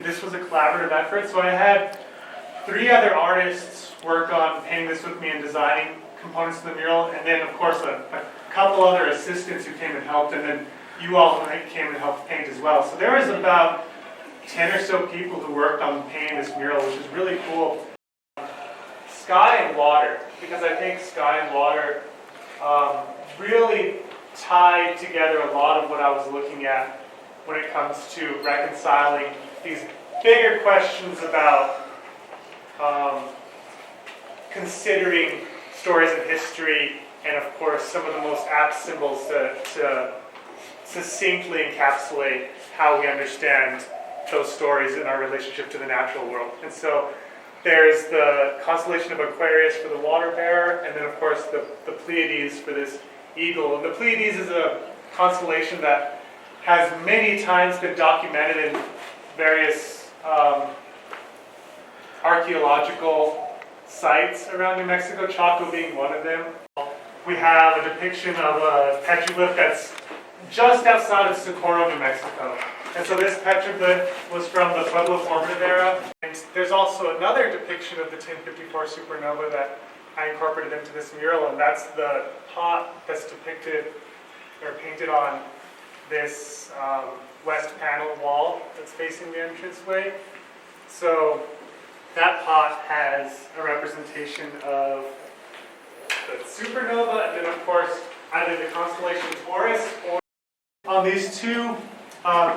This was a collaborative effort, so I had 3 other artists work on painting this with me and designing components of the mural, and then of course a couple other assistants who came and helped, and then you all came and helped paint as well. So there was about 10 or so people who worked on painting this mural, which is really cool. Sky and water, because I think sky and water really tied together a lot of what I was looking at when it comes to reconciling these bigger questions about considering stories of history and, of course, some of the most apt symbols to succinctly encapsulate how we understand those stories in our relationship to the natural world. And so there's the constellation of Aquarius for the water bearer, and then, of course, the Pleiades for this eagle. And the Pleiades is a constellation that has many times been documented in various archaeological sites around New Mexico, Chaco being one of them. We have a depiction of a petroglyph that's just outside of Socorro, New Mexico. And so this petroglyph was from the Pueblo formative era. And there's also another depiction of the 1054 supernova that I incorporated into this mural, and that's the pot that's depicted or painted on this west panel wall that's facing the entranceway. So that pot has a representation of the supernova, and then of course either the constellation Taurus, or on these 2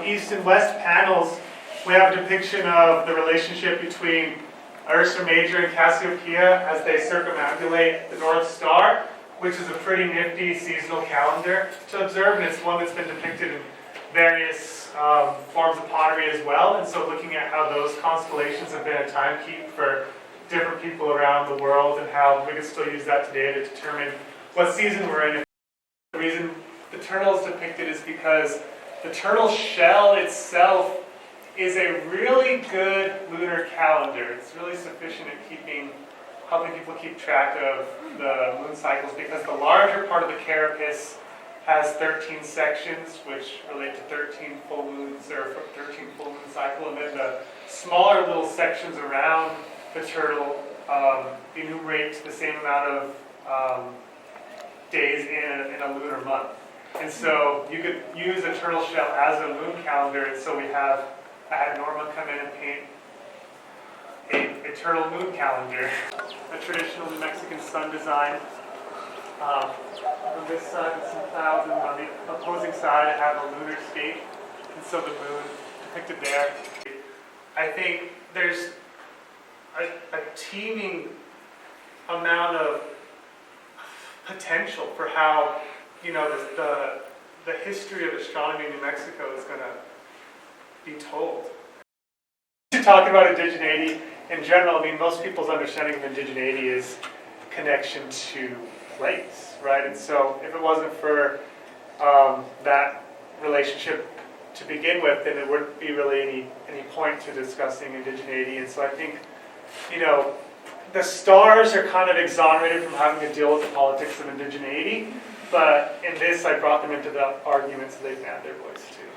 east and west panels we have a depiction of the relationship between Ursa Major and Cassiopeia as they circumambulate the North Star, which is a pretty nifty seasonal calendar to observe, and it's one that's been depicted in various forms of pottery as well. And so looking at how those constellations have been a timekeep for different people around the world and how we can still use that today to determine what season we're in. The reason the turtle is depicted is because the turtle shell itself is a really good lunar calendar. It's really sufficient at helping people keep track of the moon cycles, because the larger part of the carapace has 13 sections, which relate to 13 full moons, or 13 full moon cycle, and then the smaller little sections around the turtle enumerate the same amount of days in a lunar month. And so you could use a turtle shell as a moon calendar, and so I had Norma come in and paint a turtle moon calendar, a traditional New Mexican sun design. On this side with some clouds, and on the opposing side I have a lunar scape, and so the moon depicted there. I think there's a teeming amount of potential for how, the history of astronomy in New Mexico is going to be told. Talking about indigeneity in general, most people's understanding of indigeneity is connection to place, right? And so if it wasn't for that relationship to begin with, then there wouldn't be really any point to discussing indigeneity. And so I think, the stars are kind of exonerated from having to deal with the politics of indigeneity, but in this I brought them into the argument so they found their voice too.